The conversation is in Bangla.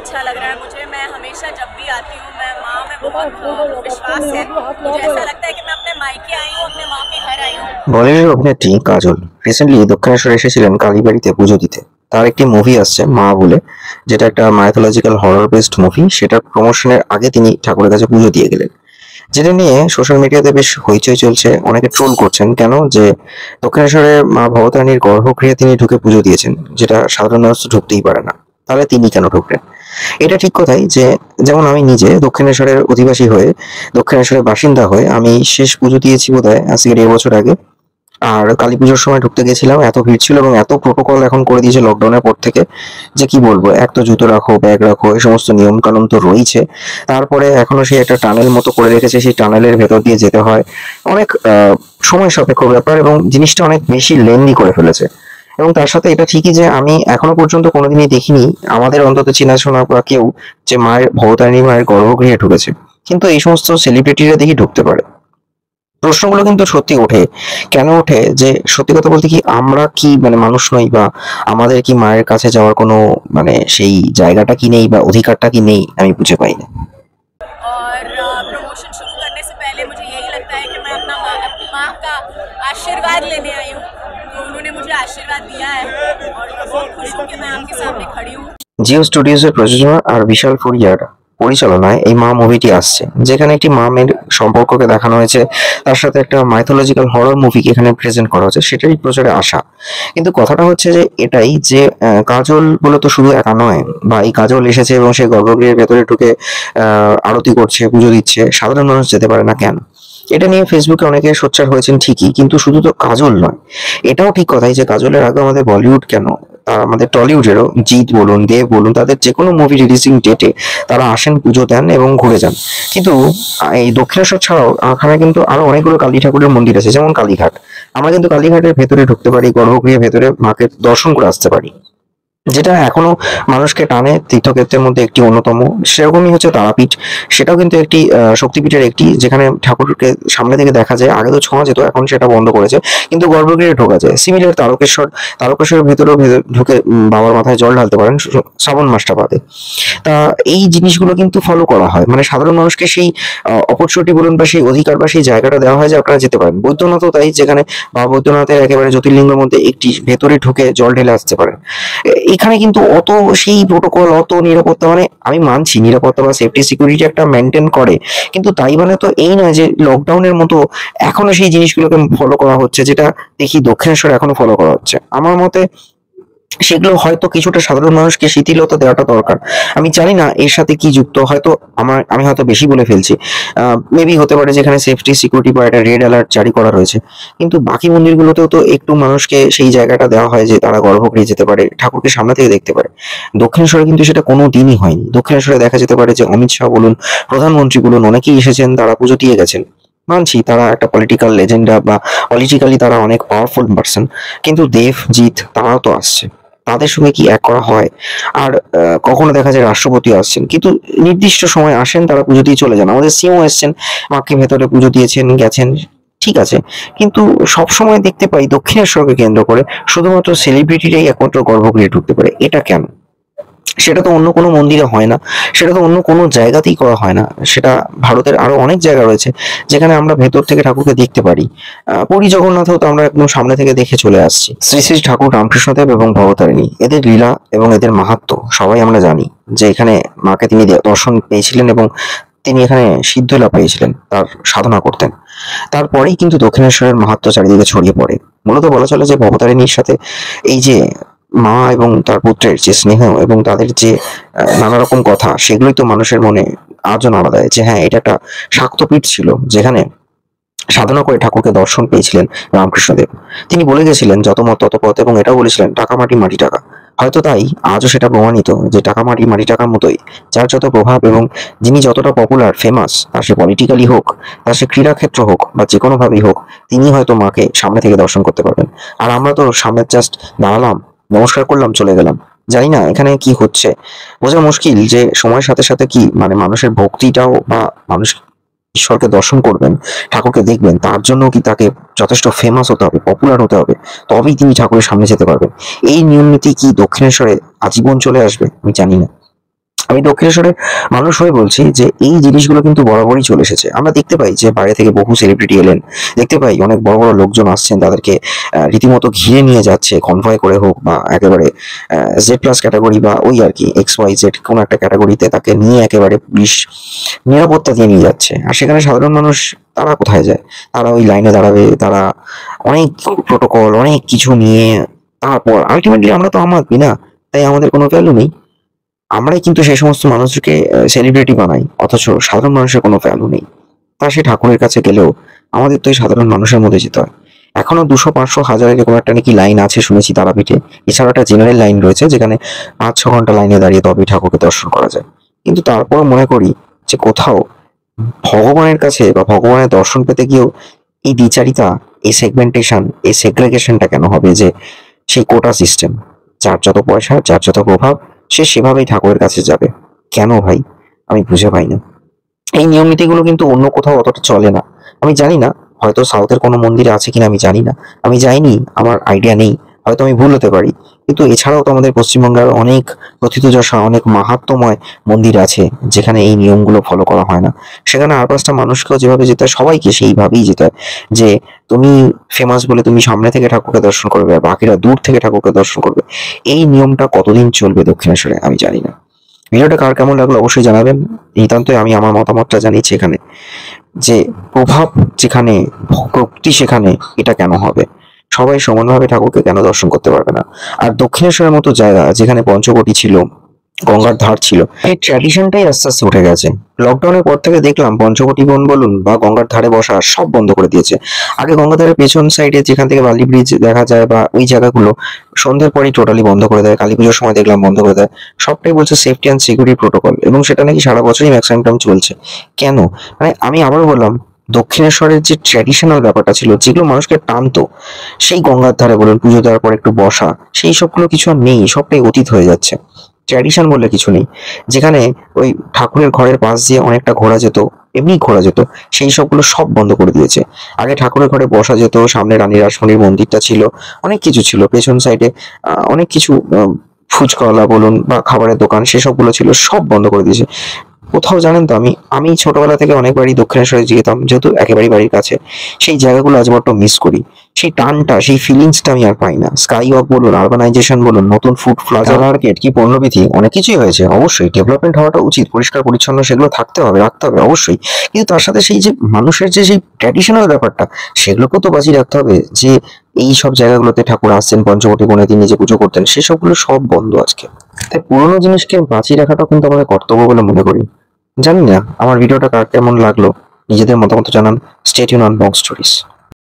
अच्छा लग रहा है मुझे। मैं हमेशा जब भी आती हूँ, मैं माँ में बहुत विश्वास है। मुझे ऐसा लगता है कि मैं अपने मायके आई हूँ, अपने माँ के घर आई हूँ। বলিউডের অভিনেত্রী কাজল রিসেন্টলি দক্ষিণেশ্বর এসেছিলেন কালীবাড়িতে পুজো দিতে। তার একটি মুভি আসছে মা বলে, যেটা একটা মাইথোলজিক্যাল হরর বেসড মুভি। সেটার প্রমোশনের আগে তিনি ঠাকুরের কাছে পুজো দিয়ে গেলেন, যেটা নিয়ে সোশ্যাল মিডিয়াতে বেশ হইচই চলছে। অনেকে ট্রোল করছেন কেন যে দক্ষিণেশ্বরে মা ভবতারিণীর গর্ভগৃহে তিনি ঢুকে পুজো দিয়েছেন, যেটা সাধারণ মানুষ তো ঢুকতেই পারে না, তাহলে তিনি কেন ঢুকলেন। এটা ঠিক কথাই যে যেমন আমি নিজে দক্ষিণেশ্বরের অধিবাসী হয়ে, দক্ষিণেশ্বরের বাসিন্দা হয়ে আমি শেষ পুজো দিয়েছি বোধহয় আজকে 1.5 বছর আগে। আর কালী পুজোর সময় ঢুকতে গেছিলাম, এত ভিড় ছিল এবং এত প্রোটোকল এখন করে দিয়েছে লকডাউনের পর থেকে, যে কি বলবো। এক তো জুতো রাখো, ব্যাগ রাখো, এই সমস্ত নিয়ম কানুন তো রয়েছে। তারপরে এখনো সেই একটা টানেল মতো করে রেখেছে, সেই টানেলের ভেতর দিয়ে যেতে হয়। অনেক সময় সাপেক্ষ ব্যাপার এবং জিনিসটা অনেক বেশি লেন্দি করে ফেলেছে। এবং তার সাথে এটা ঠিকই যে আমি এখনো পর্যন্ত কোনোদিনই দেখিনি, আমাদের অন্তত চেনাশোনা বা কেউ, যে মায়ের ভবতারিণী মায়ের গর্ভগৃহে ঢুকেছে। কিন্তু এই সমস্ত সেলিব্রিটিরা দেখি ঢুকতে পারে। প্রশ্নগুলো কিন্তু সত্যি ওঠে। কেন ওঠে? যে সত্যি কথা বলতে কি আমরা কি মানে মানুষ নই, বা আমাদের কি মায়ের কাছে যাওয়ার কোনো মানে সেই জায়গাটা কি নেই বা অধিকারটা কি নেই, আমি বুঝে পাই না। और प्रमोशन शुरू करने से पहले मुझे यही लगता है कि मैं अपनी माँ का आशीर्वाद लेने आई हूँ। तो उन्होंने मुझे आशीर्वाद दिया है और मैं बहुत खुश हूँ कि मैं आपके सामने खड़ी हूँ। জিও স্টুডিওজের প্রযোজনা আর বিশাল ফুরিয়ার পরিচালনায় এই মা মুভিটি আসছে, যেখানে একটি মা মেয়ের সম্পর্ককে দেখানো হয়েছে, তার সাথে একটা মাইথোলজিক্যাল হরর মুভিকে এখানে প্রেজেন্ট করা হচ্ছে, সেটারই প্রচারে আসা। কিন্তু কথাটা হচ্ছে যে এটাই যে কাজল বলে তো শুধু একা নয়, বা এই কাজল এসেছে এবং সে গর্ভগৃহের ভেতরে ঢুকে আরতি করছে, পুজো দিচ্ছে, সাধারণ মানুষ যেতে পারে না কেন? এটা নিয়ে ফেসবুকে অনেকে সোচ্চার হয়েছেন ঠিকই, কিন্তু শুধু তো কাজল নয়, এটাও ঠিক কথাই যে কাজলের আগে আমাদের বলিউড কেন, আমাদের টলিউডেরও জিৎ বলুন, দেব বলুন, তাদের যে কোনো মুভি রিলিজিং ডেটে তারা আসেন, পুজো দেন এবং ঘুরে যান। কিন্তু এই দক্ষিণেশ্বর ছাড়াও এখানে কিন্তু আরো অনেকগুলো কালী ঠাকুরের মন্দির আছে, যেমন কালীঘাট। আমরা কিন্তু কালীঘাটের ভেতরে ঢুকতে পারি, গর্ভগৃহের ভেতরে মাকে দর্শন করে আসতে পারি, যেটা এখনো মানুষকে টানে তীর্থক্ষেত্রের মধ্যে একটি অন্যতম। সেরকমই হচ্ছে তারাপীঠ, সেটাও কিন্তু একটি শক্তিপীঠের একটি, যেখানে ঠাকুরকে সামনে থেকে দেখা যায়। আগে তো ছোঁয়া যেত, এখন সেটা বন্ধ করেছে, কিন্তু গর্ভগৃহে ঢোকা যায়। সিমিলার তারকেশ্বর, তারকেশ্বরের ভেতরেও ঢুকে বাবার মাথায় জল ঢালতে পারেন শ্রাবণ মাসটা বাদে। তা এই জিনিসগুলো কিন্তু ফলো করা হয়, মানে সাধারণ মানুষকে সেই অপরচুনিটি বলুন বা সেই অধিকার বা সেই জায়গাটা দেওয়া হয় যে আপনারা যেতে পারেন। বৈদ্যনাথও তাই, যেখানে বাবা বৈদ্যনাথের একেবারে জ্যোতির্লিঙ্গের মধ্যে একটি ভেতরে ঢুকে জল ঢেলে আসতে পারেন। এখানে কিন্তু অত সেই প্রোটোকল, অত নিরাপত্তা, মানে আমি মানছি নিরাপত্তা বা সেফটি সিকিউরিটি একটা মেনটেন করে, কিন্তু তাই মানে তো এই নয় যে লকডাউনের মতো এখনো সেই জিনিসগুলোকে ফলো করা হচ্ছে, যেটা দেখি দক্ষিণেশ্বরে এখনো ফলো করা হচ্ছে। আমার মতে সেগুলো হয়তো কিছুটা সাধারণ মানুষকে শিথিলতা দেওয়াটা দরকার। আমি জানি না এর সাথে কি যুক্ত, হয়তো আমি হয়তো বেশি বলে ফেলছি। মেবি হতে পারে যেখানে সেফটি সিকিউরিটি বা একটা রেড অ্যালার্ট জারি করা রয়েছে, কিন্তু বাকি মন্দিরগুলোতেও তো একটু মানুষকে সেই জায়গাটা দেওয়া হয় যে তারা গর্ভগৃহে যেতে পারে, ঠাকুরকে সামনে থেকে দেখতে পারে। দক্ষিণেশ্বরে কিন্তু সেটা কোনো দিনই হয়নি। দক্ষিণেশ্বরে দেখা যেতে পারে যে অমিত শাহ বলুন, প্রধানমন্ত্রী বলুন, অনেকেই এসেছেন, তারা পুজো দিয়ে গেছেন। মানছি তারা একটা পলিটিক্যাল লেজেন্ডা বা পলিটিক্যালি তারা অনেক পাওয়ারফুল পার্সন, কিন্তু দেব, জিৎ তারাও তো আসছে, তাদের সঙ্গে কি এক করা হয়? আর কখনো দেখা যায় রাষ্ট্রপতি আসছেন, কিন্তু নির্দিষ্ট সময় আসেন, তারা পুজো দিয়ে চলে যান। আমাদের সিএম এসছেন, মাকে ভেতরে পুজো দিয়েছেন, গেছেন, ঠিক আছে। কিন্তু সব সময় দেখতে পাই দক্ষিণেশ্বরকে কেন্দ্র করে শুধুমাত্র সেলিব্রিটিরাই একমাত্র গর্ভগৃহে ঢুকতে পারে। এটা কেন? সেটা তো অন্য কোনো মন্দিরে হয় না, সেটা তো অন্য কোনো জায়গাতেই করা হয় না। সেটা ভারতের আরো অনেক জায়গা রয়েছে যেখানে আমরা ভেতর থেকে ঠাকুরকে দেখতে পারি। পুরী জগন্নাথেও তো আমরা একদম সামনে থেকে দেখে চলে আসছি। শ্রী শ্রী ঠাকুর রামকৃষ্ণদেব এবং ভবতারিণী, এদের লীলা এবং এদের মাহাত্ম্য সবাই আমরা জানি, যে এখানে মাকে তিনি দর্শন পেয়েছিলেন এবং তিনি এখানে সিদ্ধ লাভ পেয়েছিলেন, তার সাধনা করতেন। তারপরেই কিন্তু দক্ষিণেশ্বরের মাহাত্ম্য চারিদিকে ছড়িয়ে পড়ে। মূলত বলা চলে যে ভবতারিণীর সাথে এই যে মা এবং তার পুত্রের যে স্নেহ এবং তাদের যে নানা রকম কথা, সেগুলোই তো মানুষের মনে আজও নাড়া দেয় যে হ্যাঁ, এটা একটা শাক্তপীঠ ছিল, যেখানে সাধনা করে ঠাকুরকে দর্শন পেয়েছিলেন রামকৃষ্ণদেব। তিনি বলে গেছিলেন যত মত তত পথ, এবং এটাও বলেছিলেন টাকা মাটি মাটি টাকা। হয়তো তাই আজও সেটা প্রমাণিত যে টাকা মাটি মাটি টাকার মতোই, যার যত প্রভাব এবং যিনি যতটা পপুলার ফেমাস, তার সে পলিটিক্যালি হোক, তার সে ক্রীড়াক্ষেত্র হোক বা যে কোনোভাবেই হোক, তিনি হয়তো মাকে সামনে থেকে দর্শন করতে পারবেন। আর আমরা তো সামনে জাস্ট দাঁড়ালাম, নমস্কার করলাম, চলে গেলাম। জানি না এখানে কি হচ্ছে, বোঝা মুশকিল যে সময়ের সাথে সাথে কি মানে মানুষের ভক্তিটাও, বা মানুষ ঈশ্বরকে দর্শন করবেন, ঠাকুরকে দেখবেন, তার জন্য কি তাকে যথেষ্ট ফেমাস হতে হবে, পপুলার হতে হবে, তবেই তিনি ঠাকুরের সামনে যেতে পারবেন। এই নিয়ম নীতি কি দক্ষিণেশ্বরে আজীবন চলে আসবে? আমি জানি না। আমি দক্ষিণেশ্বরের মানুষ হয়ে বলছি যে এই জিনিসগুলো কিন্তু বরাবরই চলে এসেছে। আমরা দেখতে পাই যে বাইরে থেকে বহু সেলিব্রিটি এলেন, দেখতে পাই অনেক বড় বড় লোকজন আসছেন, তাদেরকে রীতিমতো ঘিরে নিয়ে যাচ্ছে, কনভয় করে হোক বা একেবারে Z+ ক্যাটাগরি বা ওই আর কি XYZ কোনো একটা ক্যাটাগরিতে তাকে নিয়ে একেবারে পুলিশ নিরাপত্তা দিয়ে নিয়ে যাচ্ছে। আর সেখানে সাধারণ মানুষ তারা কোথায় যায়? তারা ওই লাইনে দাঁড়াবে, তারা অনেক প্রোটোকল অনেক কিছু নিয়ে, তারপর আলটিমেটলি আমরা তো আমাদের না, তাই আমাদের কোনো ভ্যালু নেই। আমরাই কিন্তু সেই সমস্ত মানুষকে সেলিব্রিটি বানাই, অথচ সাধারণ মানুষের কোনো ভ্যালু নেই। তা সে ঠাকুরের কাছে গেলেও আমাদের তো এই সাধারণ মানুষের মধ্যে যেতে হয়। এখনো 200, 500, 1000 এরকম একটা নাকি লাইন আছে শুনেছি তারাপীঠে। এছাড়া একটা জেনারেল লাইন রয়েছে যেখানে 5-6 ঘন্টা লাইনে দাঁড়িয়ে তবেই ঠাকুরকে দর্শন করা যায়। কিন্তু তারপরও মনে করি যে কোথাও ভগবানের কাছে বা ভগবানের দর্শন পেতে গিয়েও এই দ্বিচারিতা, এই সেগমেন্টেশন, এই সেগ্রেগেশনটা কেন হবে? যে সেই কোটা সিস্টেম, যার যত পয়সা, যার যত প্রভাব, সে সেভাবেই ঠাকুরের কাছে যাবে। কেন ভাই? আমি বুঝে পাই না। এই নিয়ম নীতিগুলো কিন্তু অন্য কোথাও অতটা চলে না। আমি জানি না, হয়তো সাউথের কোনো মন্দিরে আছে কিনা আমি জানি না। আমি যাইনি, আমার আইডিয়া নেই। হয়তো আমি ভুল হতে পারি। কিন্তু এছাড়াও তো আমাদের পশ্চিমবঙ্গের অনেক প্রথিতযশা, অনেক মাহাত্ম্যময় মন্দির আছে যেখানে এই নিয়মগুলো ফলো করা হয় না। সেখানে আর 5টা মানুষকেও যেভাবে যেতে হয় সবাইকে সেইভাবেই যেতে হয়। যে তুমি ফেমাস বলে তুমি সামনে থেকে ঠাকুরকে দর্শন করবে আর বাকিরা দূর থেকে ঠাকুরকে দর্শন করবে। এই নিয়মটা কতদিন চলবে দক্ষিণেশ্বরে আমি জানি না। ভিডিওটা কার কেমন লাগলো অবশ্যই জানাবেন। নিতান্তই আমি আমার মতামতটা জানিয়েছি এখানে, যে প্রভাব যেখানে, ভক্তি সেখানে, এটা কেন হবে? সবাই সমানভাবে ঠাকুরকে কেন দর্শন করতে পারবে না? আর দক্ষিণেশ্বরের মতো জায়গা যেখানে পঞ্চবটি ছিল, গঙ্গার ধার ছিল, এই ট্র্যাডিশনটাই আস্তে আস্তে উঠে গেছে। লকডাউনের পর থেকে দেখলাম পঞ্চবটি বন বলুন বা গঙ্গার ধারে বসা সব বন্ধ করে দিয়েছে। আগে গঙ্গার ধারের পেছন সাইডে যেখান থেকে বালি ব্রিজ দেখা যায় বা ওই জায়গাগুলো সন্ধ্যের পরই টোটালি বন্ধ করে দেয়। কালী পুজোর সময় দেখলাম বন্ধ করে দেয়। সবটাই বলছে সেফটি অ্যান্ড সিকিউরিটি প্রোটোকল, এবং সেটা নাকি সারা বছরই ম্যাক্সিমাম টাইম চলছে। কেন? মানে আমি আবারও বললাম, দক্ষিণেশ্বরের যে ট্র্যাডিশনাল ব্যাপারটা ছিল, যেগুলো মানুষকে টানতো, সেই গঙ্গার ধারে বলুন পুজো দেওয়ার পর একটু বসা, সেই সবগুলো কিছু আর নেই। সবটাই অতীত হয়ে যাচ্ছে। ট্র্যাডিশন বলে কিছু নেই। যেখানে ওই ঠাকুরের ঘরের পাশ দিয়ে অনেকটা ঘোরা যেত, এমনি ঘোরা যেত, সেই সবগুলো সব বন্ধ করে দিয়েছে। আগে ঠাকুরের ঘরে বসা যেত, সামনে রানী রাসমণির মন্দিরটা ছিল, অনেক কিছু ছিল, পেছন সাইডে অনেক কিছু ফুচকাওয়ালা বলুন বা খাবারের দোকান, সেসবগুলো ছিল, সব বন্ধ করে দিয়েছে। কোথাও জানেন তো, আমি ছোটবেলা থেকে অনেকবারই দক্ষিণেশ্বরে যেতাম, যেহেতু একেবারেই বাড়ির কাছে। সেই জায়গাগুলো আজ বড্ড মিস করি। সেই টানটা, সেই ফিলিংসটা আমি আর পাই না। স্কাই ওয়াক বলুন, আরবানাইজেশন বলুন, নতুন ফুড প্লাজা মার্কেট, কি পণ্যবিধি, অনেক কিছুই হয়েছে। অবশ্যই ডেভেলপমেন্ট হওয়াটা উচিত, পরিষ্কার পরিচ্ছন্ন সেগুলো থাকতে হবে, রাখতে হবে অবশ্যই। কিন্তু তার সাথে সেই যে মানুষের যে সেই ট্র্যাডিশনাল ব্যাপারটা, সেগুলোকেও তো বাঁচিয়ে রাখতে হবে। যে এই সব জায়গাগুলোতে ঠাকুর আসছেন, পঞ্চবটি বনে তিনি যে পুজো করতেন, সেসবগুলো সব বন্ধ আজকে। তাই পুরোনো জিনিসকে বাঁচিয়ে রাখাটাও কিন্তু আমাদের কর্তব্য বলে মনে করি। জানি না আমার ভিডিওটা কার কেমন লাগলো, নিজেদের মতামত জানান। Stay tune on Bong stories.